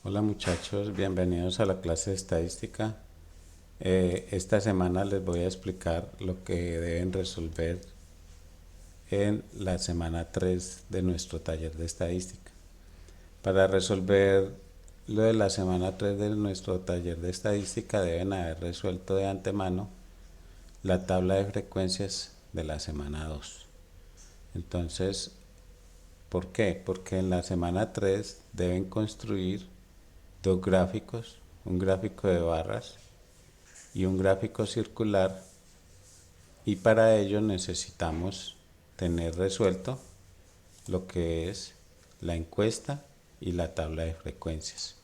Hola muchachos, bienvenidos a la clase de estadística. Esta semana les voy a explicar lo que deben resolver en la semana 3 de nuestro taller de estadística. Para resolver lo de la semana 3 de nuestro taller de estadística deben haber resuelto de antemano la tabla de frecuencias de la semana 2. Entonces, ¿por qué? Porque en la semana 3 deben construir dos gráficos, un gráfico de barras y un gráfico circular, y para ello necesitamos tener resuelto lo que es la encuesta y la tabla de frecuencias.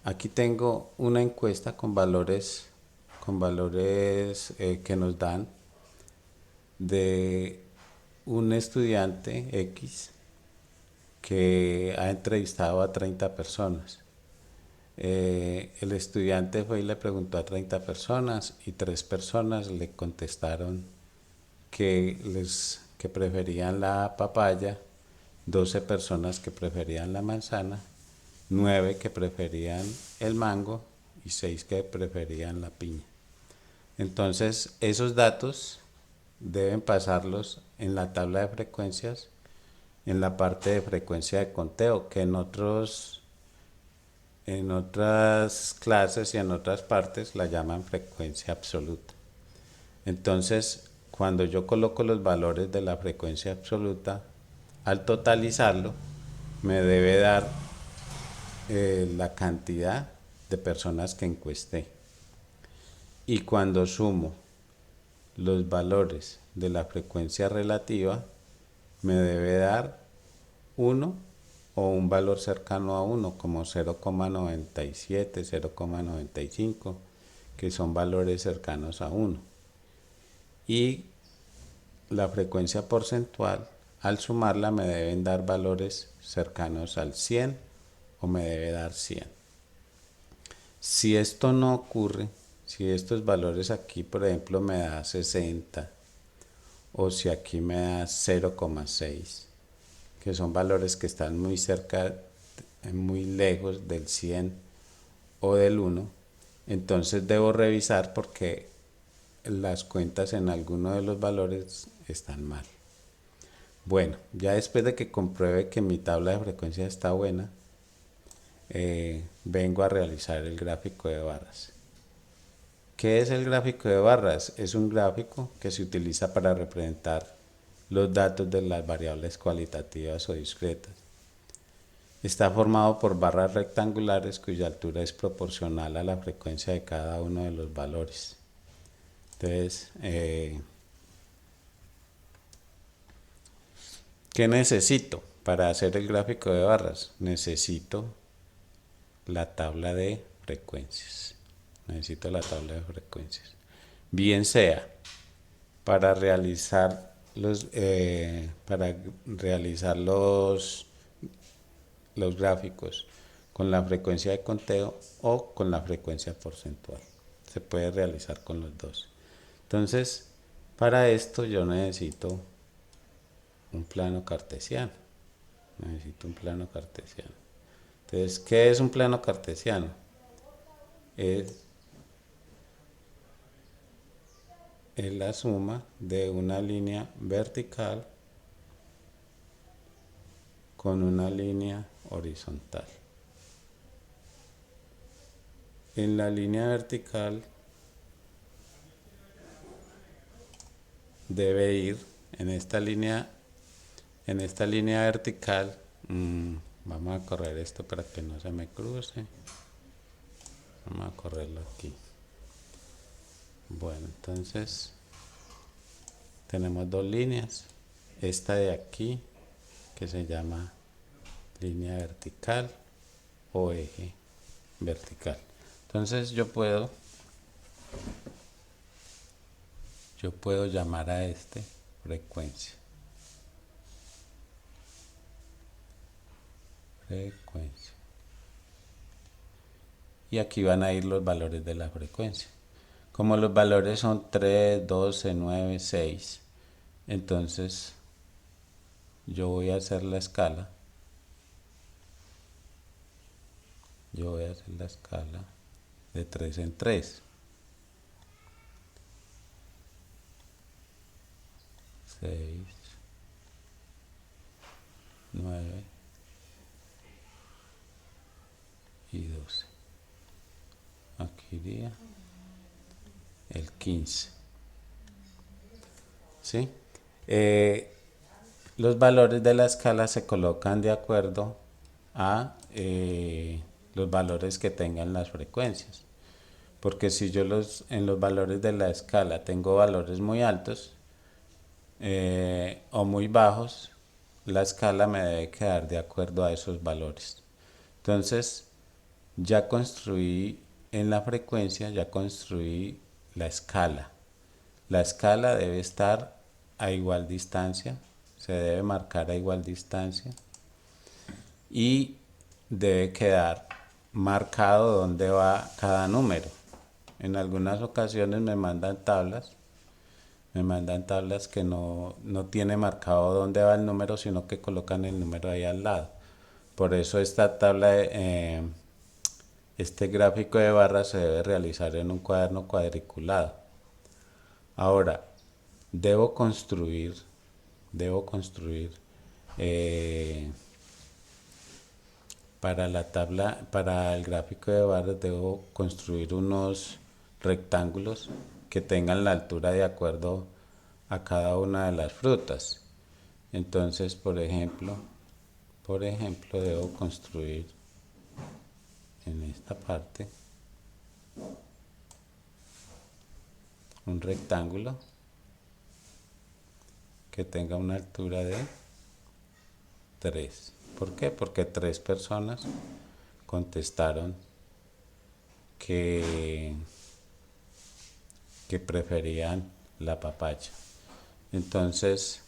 Aquí tengo una encuesta con valores que nos dan de un estudiante X que ha entrevistado a 30 personas. El estudiante fue y le preguntó a 30 personas y 3 personas le contestaron que preferían la papaya, 12 personas que preferían la manzana, 9 que preferían el mango y 6 que preferían la piña. Entonces, esos datos deben pasarlos en la tabla de frecuencias, en la parte de frecuencia de conteo, que en otras clases y en otras partes la llaman frecuencia absoluta. Entonces, cuando yo coloco los valores de la frecuencia absoluta, al totalizarlo, me debe dar la cantidad de personas que encuesté. Y cuando sumo los valores de la frecuencia relativa, me debe dar uno o un valor cercano a uno, como 0,97, 0,95, que son valores cercanos a uno. Y la frecuencia porcentual, al sumarla, me deben dar valores cercanos al 100 o me debe dar 100. Si esto no ocurre, si estos valores aquí, por ejemplo, me da 60, o si aquí me da 0,6, que son valores que están muy cerca, muy lejos del 100 o del 1, entonces debo revisar porque las cuentas en alguno de los valores están mal. Bueno, ya después de que compruebe que mi tabla de frecuencia está buena, vengo a realizar el gráfico de barras. ¿Qué es el gráfico de barras? Es un gráfico que se utiliza para representar los datos de las variables cualitativas o discretas. Está formado por barras rectangulares cuya altura es proporcional a la frecuencia de cada uno de los valores. Entonces, ¿qué necesito para hacer el gráfico de barras? Necesito la tabla de frecuencias. Necesito la tabla de frecuencias. Bien sea para realizar los gráficos con la frecuencia de conteo o con la frecuencia porcentual. Se puede realizar con los dos. Entonces, para esto yo necesito un plano cartesiano. Necesito un plano cartesiano. Entonces, ¿qué es un plano cartesiano? Es la suma de una línea vertical con una línea horizontal. En la línea vertical debe ir en esta línea vertical. Vamos a correr esto para que no se me cruce. Vamos a correrlo aquí. Bueno, entonces tenemos dos líneas. Esta de aquí, que se llama línea vertical o eje vertical. Entonces yo puedo llamar a este frecuencia. Frecuencia. Y aquí van a ir los valores de la frecuencia. Como los valores son 3, 12, 9, 6, entonces yo voy a hacer la escala Yo voy a hacer la escala de 3 en 3. 6, 9 y 12. Aquí iría el 15. ¿Sí? Los valores de la escala se colocan de acuerdo a los valores que tengan las frecuencias. Porque si yo en los valores de la escala tengo valores muy altos o muy bajos, la escala me debe quedar de acuerdo a esos valores. Entonces, ya construí en la frecuencia, ya construí la escala. La escala debe estar a igual distancia, se debe marcar a igual distancia y debe quedar marcado dónde va cada número. En algunas ocasiones me mandan tablas que no tiene marcado dónde va el número, sino que colocan el número ahí al lado. Por eso esta tabla, este gráfico de barras se debe realizar en un cuaderno cuadriculado. Ahora, debo construir para la tabla, para el gráfico de barras debo construir unos rectángulos que tengan la altura de acuerdo a cada una de las frutas. Entonces, por ejemplo, debo construir en esta parte un rectángulo que tenga una altura de 3. ¿Por qué? Porque 3 personas contestaron que, que preferían la papaya. Entonces,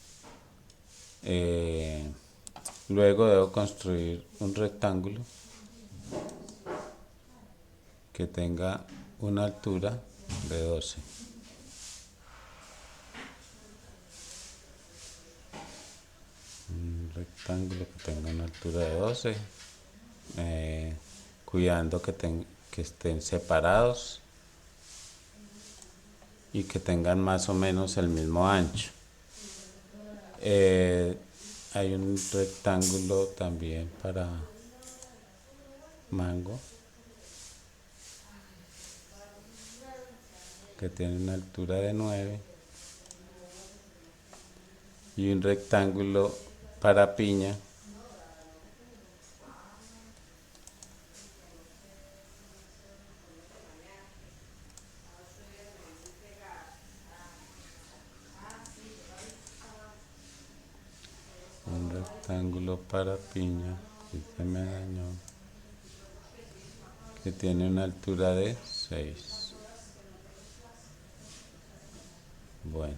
luego debo construir un rectángulo que tenga una altura de 12. Un rectángulo que tenga una altura de 12, cuidando que estén separados y que tengan más o menos el mismo ancho. Hay un rectángulo también para mango que tiene una altura de 9 y un rectángulo para piña que se me dañó, que tiene una altura de 6. Bueno,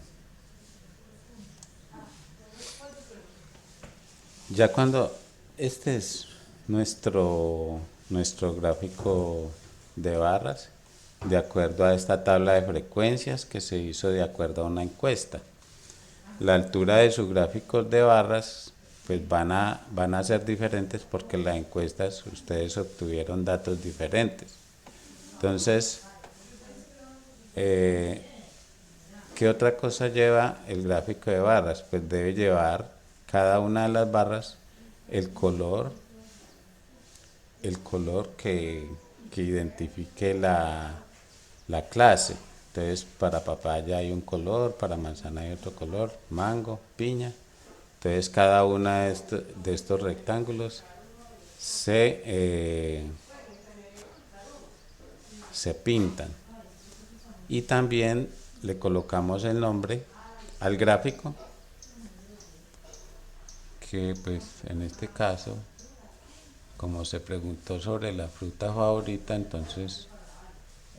ya cuando este es nuestro gráfico de barras, de acuerdo a esta tabla de frecuencias que se hizo de acuerdo a una encuesta. La altura de sus gráficos de barras pues van a ser diferentes porque en las encuestas ustedes obtuvieron datos diferentes. Entonces, ¿qué otra cosa lleva el gráfico de barras? Pues debe llevar cada una de las barras el color, que identifique la clase. Entonces, para papaya hay un color, para manzana hay otro color, mango, piña. Entonces, cada una de estos rectángulos se pintan. Y también le colocamos el nombre al gráfico, que pues en este caso, como se preguntó sobre la fruta favorita, entonces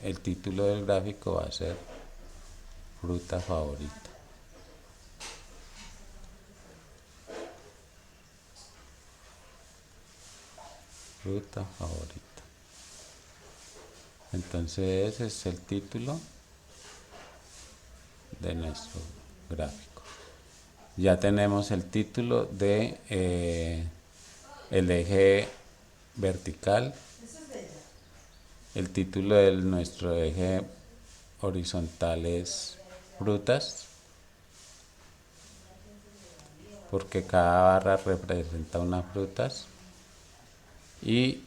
el título del gráfico va a ser fruta favorita. Fruta favorita. Entonces ese es el título de nuestro gráfico. Ya tenemos el título de el eje vertical El título de nuestro eje horizontal es frutas, porque cada barra representa unas frutas. Y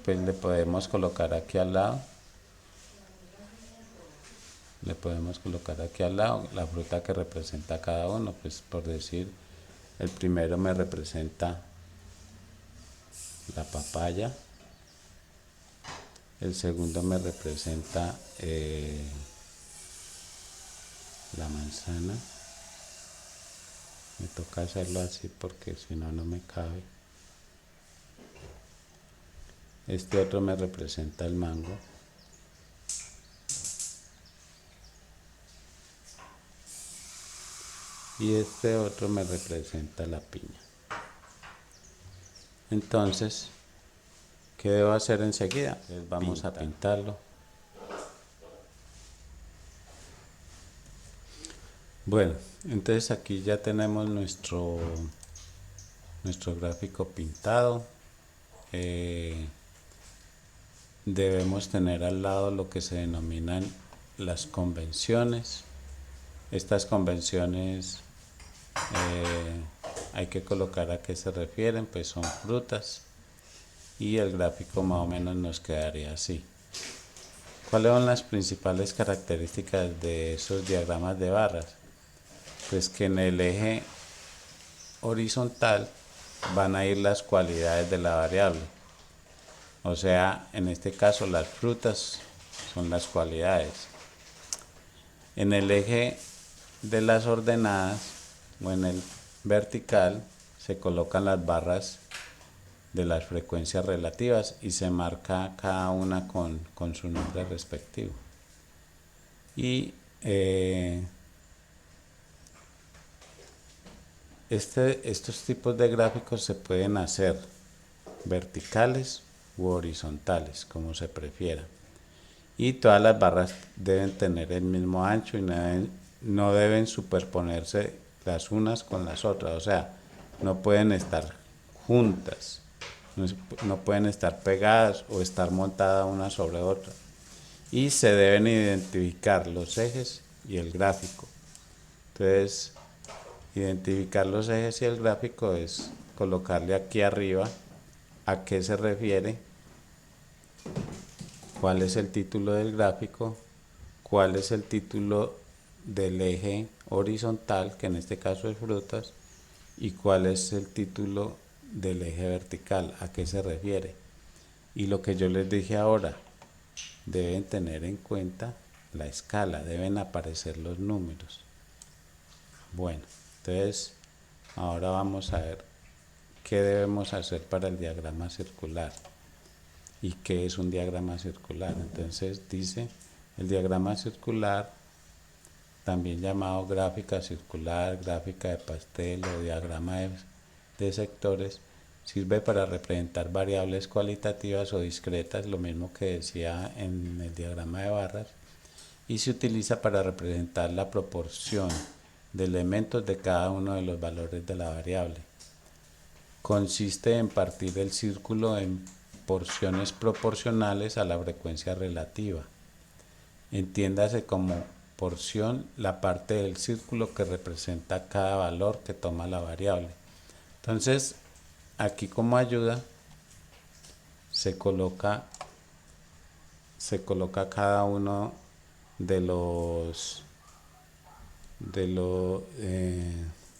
pues le podemos colocar aquí al lado. Le podemos colocar aquí al lado la fruta que representa cada uno. Pues por decir, el primero me representa la papaya. El segundo me representa la manzana. Me toca hacerlo así porque si no, no me cabe. Este otro me representa el mango. Y este otro me representa la piña. Entonces, ¿qué debo hacer enseguida? Pues vamos a pintarlo. Bueno, entonces aquí ya tenemos nuestro gráfico pintado. Debemos tener al lado lo que se denominan las convenciones. Estas convenciones hay que colocar a qué se refieren, pues son frutas, y el gráfico más o menos nos quedaría así. ¿Cuáles son las principales características de esos diagramas de barras? Pues que en el eje horizontal van a ir las cualidades de la variable. O sea, en este caso las frutas son las cualidades. En el eje de las ordenadas o en el vertical se colocan las barras de las frecuencias relativas y se marca cada una con su nombre respectivo. Y estos tipos de gráficos se pueden hacer verticales u horizontales, como se prefiera. Y todas las barras deben tener el mismo ancho y no deben superponerse las unas con las otras. O sea, no pueden estar juntas, no pueden estar pegadas o estar montadas una sobre otra. Y se deben identificar los ejes y el gráfico. Entonces, identificar los ejes y el gráfico es colocarle aquí arriba a qué se refiere, cuál es el título del gráfico, cuál es el título del eje horizontal, que en este caso es frutas, y cuál es el título del eje vertical, a qué se refiere. Y lo que yo les dije ahora, deben tener en cuenta la escala, deben aparecer los números. Bueno, entonces ahora vamos a ver qué debemos hacer para el diagrama circular y qué es un diagrama circular. Entonces dice, el diagrama circular, también llamado gráfica circular, gráfica de pastel o diagrama de sectores, sirve para representar variables cualitativas o discretas, lo mismo que decía en el diagrama de barras, y se utiliza para representar la proporción de elementos de cada uno de los valores de la variable. Consiste en partir el círculo en porciones proporcionales a la frecuencia relativa. Entiéndase como porción la parte del círculo que representa cada valor que toma la variable. Entonces, aquí como ayuda se coloca cada uno de los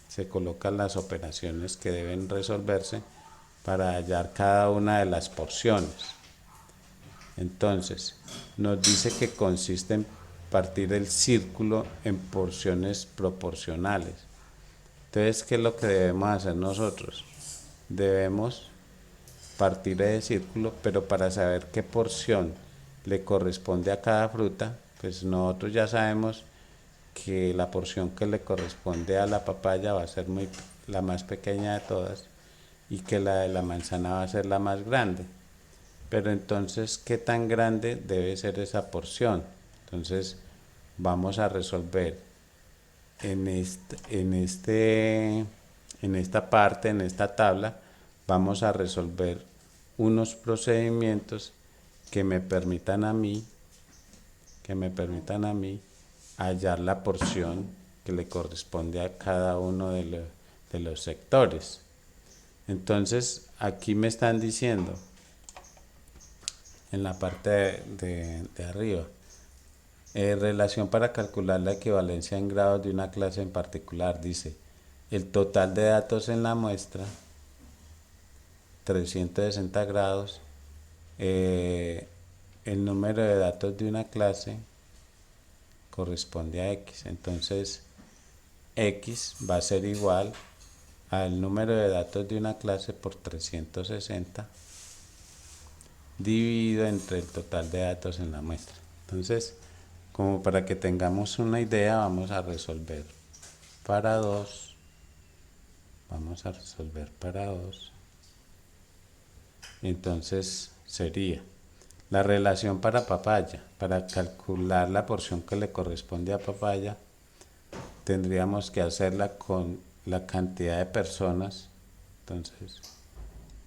se colocan las operaciones que deben resolverse para hallar cada una de las porciones. Entonces, nos dice que consiste en partir el círculo en porciones proporcionales. Entonces, ¿qué es lo que debemos hacer nosotros? Debemos partir el círculo, pero para saber qué porción le corresponde a cada fruta, pues nosotros ya sabemos que la porción que le corresponde a la papaya va a ser la más pequeña de todas y que la de la manzana va a ser la más grande. Pero entonces, ¿qué tan grande debe ser esa porción? Entonces, vamos a resolver en esta tabla, vamos a resolver unos procedimientos que me permitan a mí, hallar la porción que le corresponde a cada uno de los sectores. Entonces, aquí me están diciendo, en la parte de arriba, relación para calcular la equivalencia en grados de una clase en particular. Dice, el total de datos en la muestra, 360 grados, el número de datos de una clase corresponde a X. Entonces, X va a ser igual al número de datos de una clase por 360 dividido entre el total de datos en la muestra. Entonces, como para que tengamos una idea, vamos a resolver para 2. Vamos a resolver para 2. Entonces sería la relación para papaya. Para calcular la porción que le corresponde a papaya, tendríamos que hacerla con la cantidad de personas. Entonces,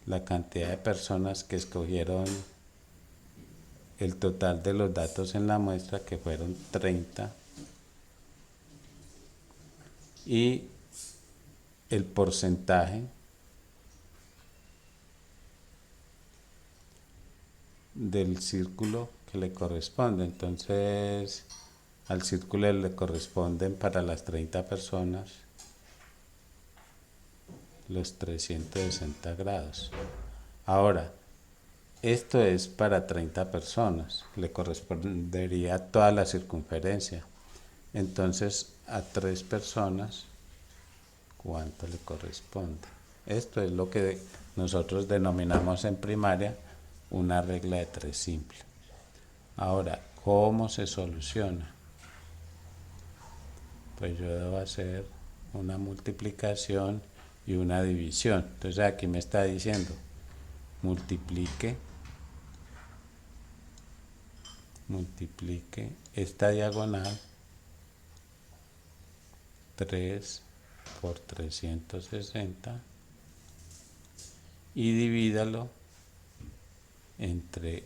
la cantidad de personas que escogieron el total de los datos en la muestra, que fueron 30, y el porcentaje del círculo que le corresponde. Entonces, al círculo le corresponden para las 30 personas los 360 grados. Ahora, esto es para 30 personas, le correspondería toda la circunferencia. Entonces, a 3 personas, ¿cuánto le corresponde? Esto es lo que nosotros denominamos en primaria una regla de 3 simple. Ahora, ¿cómo se soluciona? Pues yo debo hacer una multiplicación y una división. Entonces aquí me está diciendo, multiplique esta diagonal 3 por 360 y divídalo entre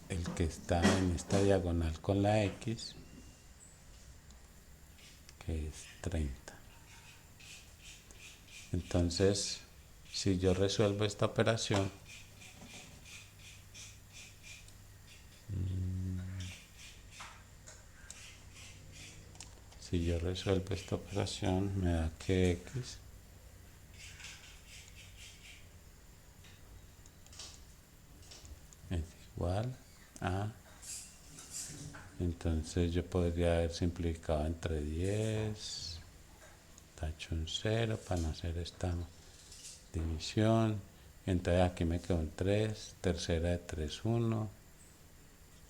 el que está en esta diagonal con la X, que es 30. Entonces, si yo resuelvo esta operación, me da que X es igual a, entonces yo podría haber simplificado entre 10, tacho un 0 para no hacer esta división. Entonces aquí me quedó un 3, tercera de 3, 1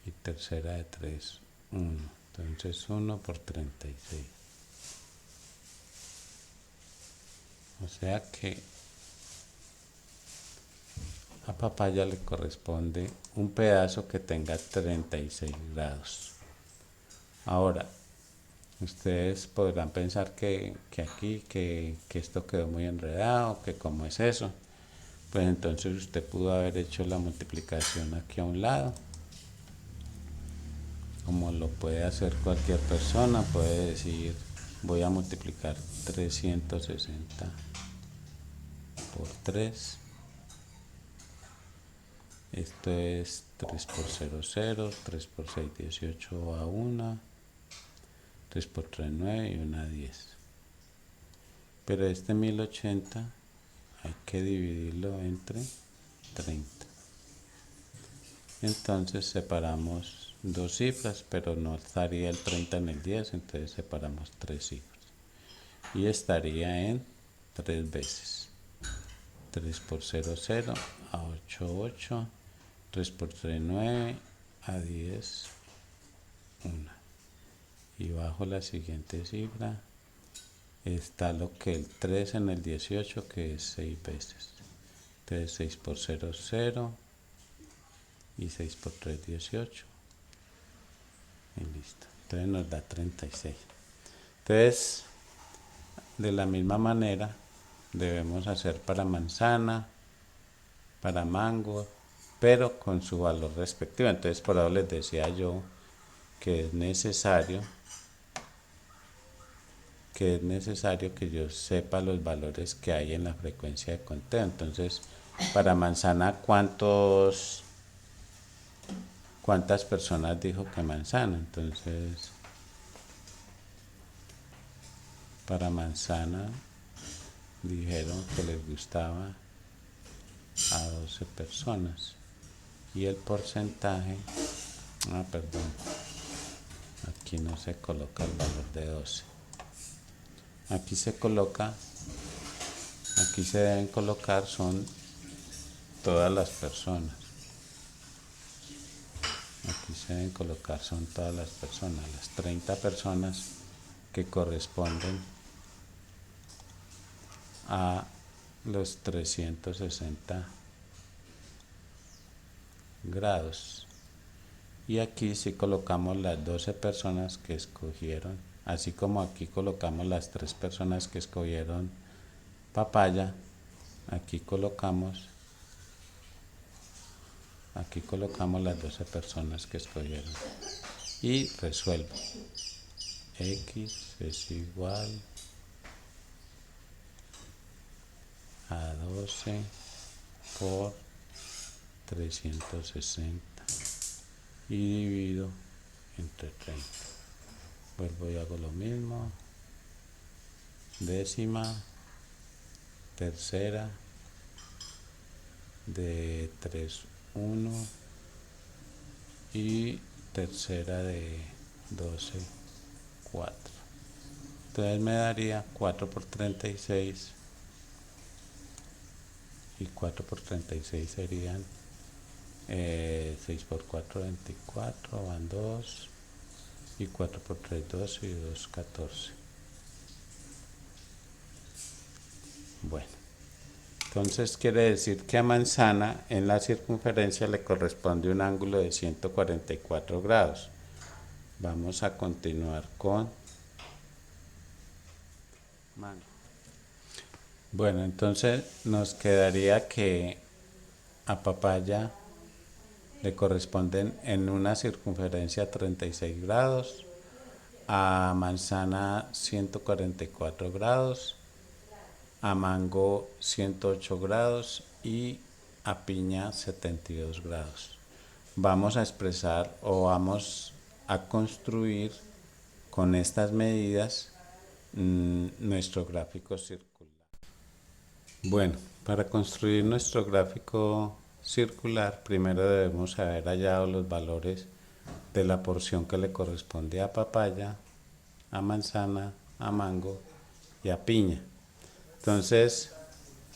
y tercera de 3, 1. Entonces 1 por 36. O sea que a papaya le corresponde un pedazo que tenga 36 grados. Ahora, ustedes podrán pensar que esto quedó muy enredado, que cómo es eso. Pues entonces usted pudo haber hecho la multiplicación aquí a un lado, como lo puede hacer cualquier persona. Puede decir, voy a multiplicar 360 por 3. Esto es 3 por 0, 0, 3 por 6, 18 a 1, 3 por 3, 9 y 1, 10. Pero este 1080 hay que dividirlo entre 30. Entonces separamos dos cifras, pero no estaría el 30 en el 10, entonces separamos 3 cifras. Y estaría en 3 veces. 3 por 0, 0, a 8, 8, 3 por 3, 9, a 10, 1. Y bajo la siguiente cifra está lo que el 3 en el 18, que es 6 veces. Entonces 6 por 0, 0. Y 6 por 3, 18. Y listo. Entonces nos da 36. Entonces, de la misma manera, debemos hacer para manzana, para mango pero con su valor respectivo. Entonces por eso les decía yo que es necesario que yo sepa los valores que hay en la frecuencia de conteo. Entonces, para manzana, ¿cuántas personas dijo que manzana? Entonces, para manzana dijeron que les gustaba a 12 personas. Y el porcentaje, perdón, aquí no se coloca el valor de 12. Aquí se deben colocar son todas las personas. Aquí se deben colocar son todas las personas, las 30 personas que corresponden a los 360 grados. Y aquí sí colocamos las 12 personas que escogieron, así como aquí colocamos las 3 personas que escogieron papaya. Aquí colocamos las 12 personas que escogieron y resuelvo. X es igual a 12 por 360 y divido entre 30. Vuelvo y hago lo mismo. Décima, tercera de 3, 1 y tercera de 12, 4. Entonces me daría 4 por 36 y 4 por 36 serían 6 por 4, 24, van 2 y 4 por 3, 12 y 2, 14. Bueno, entonces quiere decir que a manzana en la circunferencia le corresponde un ángulo de 144 grados. Vamos a continuar con mango. Bueno, entonces nos quedaría que a papaya le corresponden en una circunferencia 36 grados, a manzana 144 grados, a mango 108 grados y a piña 72 grados. Vamos a expresar o vamos a construir con estas medidas nuestro gráfico circular. Bueno, para construir nuestro gráfico circular, primero debemos haber hallado los valores de la porción que le corresponde a papaya, a manzana, a mango y a piña. Entonces,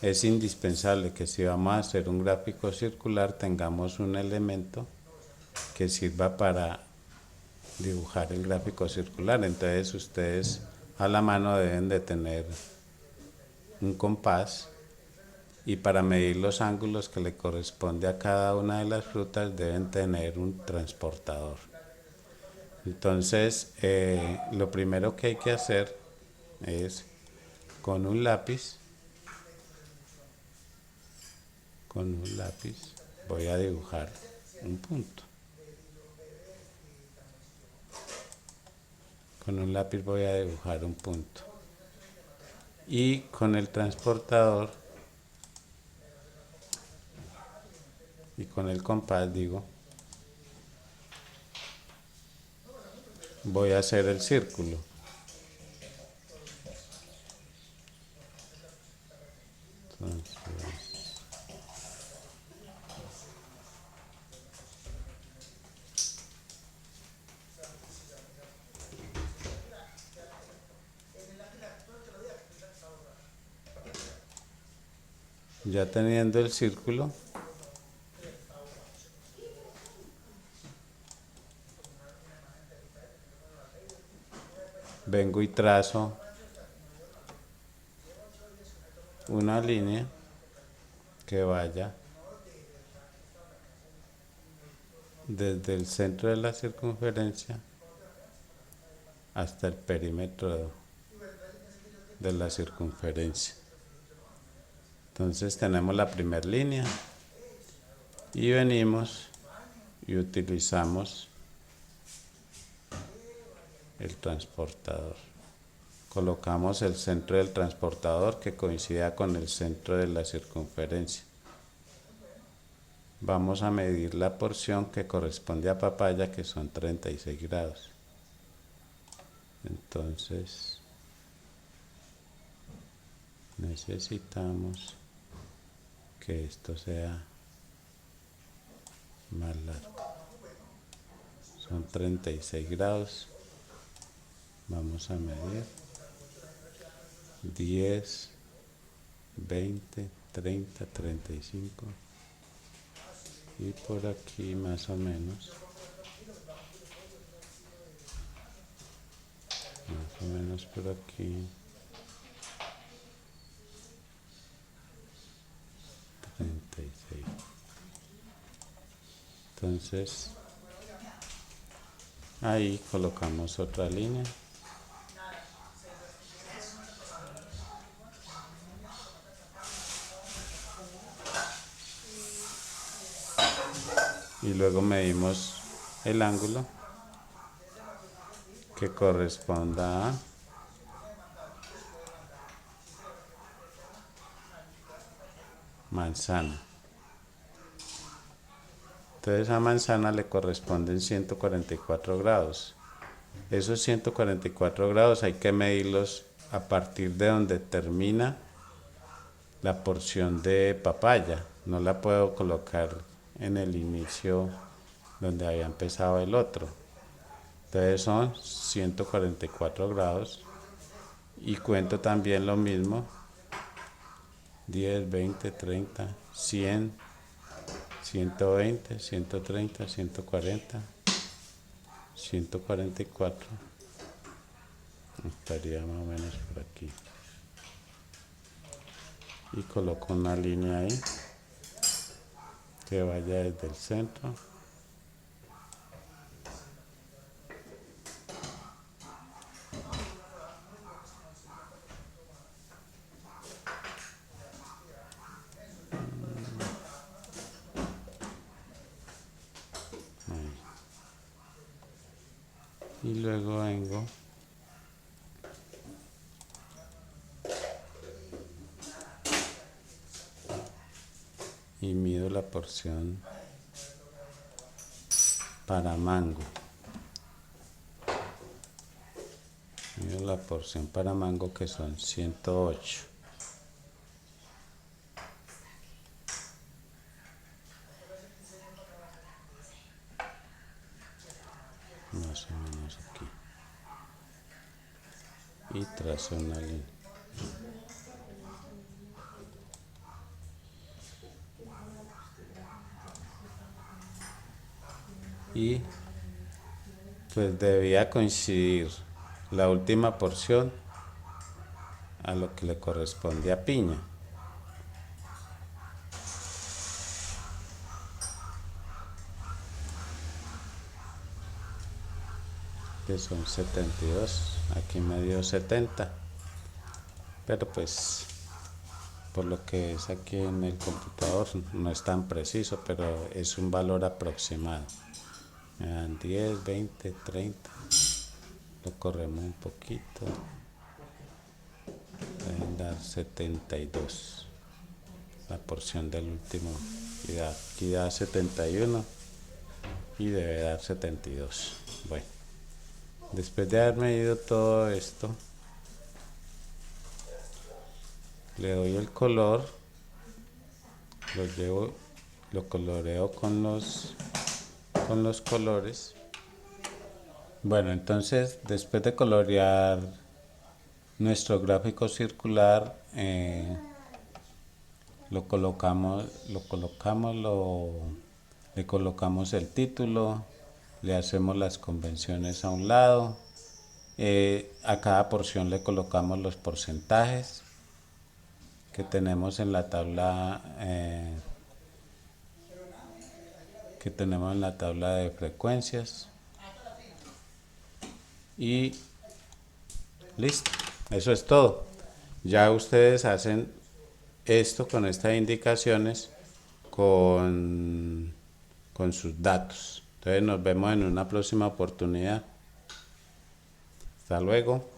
es indispensable que si vamos a hacer un gráfico circular tengamos un elemento que sirva para dibujar el gráfico circular. Entonces, ustedes a la mano deben de tener un compás, y para medir los ángulos que le corresponde a cada una de las frutas deben tener un transportador. Entonces, lo primero que hay que hacer es con un lápiz voy a dibujar un punto. Con un lápiz voy a dibujar un punto. Y con el transportador y con el compás voy a hacer el círculo. Entonces, ya teniendo el círculo, vengo y trazo una línea que vaya desde el centro de la circunferencia hasta el perímetro de la circunferencia. Entonces tenemos la primera línea y venimos y utilizamos el transportador. Colocamos el centro del transportador que coincida con el centro de la circunferencia. Vamos a medir la porción que corresponde a papaya, que son 36 grados. Entonces necesitamos que esto sea más largo. Son 36 grados. Vamos a medir 10, 20, 30, 35 y por aquí más o menos por aquí 36. Entonces ahí colocamos otra línea y luego medimos el ángulo que corresponda a manzana. Entonces a manzana le corresponden 144 grados. Esos 144 grados hay que medirlos a partir de donde termina la porción de papaya. No la puedo colocar en el inicio donde había empezado el otro. Entonces son 144 grados y cuento también lo mismo: 10, 20, 30, 100, 120, 130, 140, 144. Estaría más o menos por aquí. Y coloco una línea ahí que vaya desde el centro ahí. Y luego vengo y mido la porción para mango. Mido la porción para mango, que son 108. Más o menos aquí. Y trazo una línea. Y pues debía coincidir la última porción a lo que le corresponde a piña. Que son 72. Aquí me dio 70. Pero pues por lo que es aquí en el computador no es tan preciso, pero es un valor aproximado. Me dan 10, 20, 30. Lo corremos un poquito. Deben dar 72. La porción del último. Aquí da 71 y debe dar 72. Bueno, después de haber medido todo esto, le doy el color, lo coloreo con los colores. Bueno, entonces después de colorear nuestro gráfico circular, le colocamos el título, le hacemos las convenciones a un lado, a cada porción le colocamos los porcentajes que tenemos en la tabla de frecuencias y listo. Eso es todo. Ya ustedes hacen esto con estas indicaciones con sus datos. Entonces nos vemos en una próxima oportunidad. Hasta luego.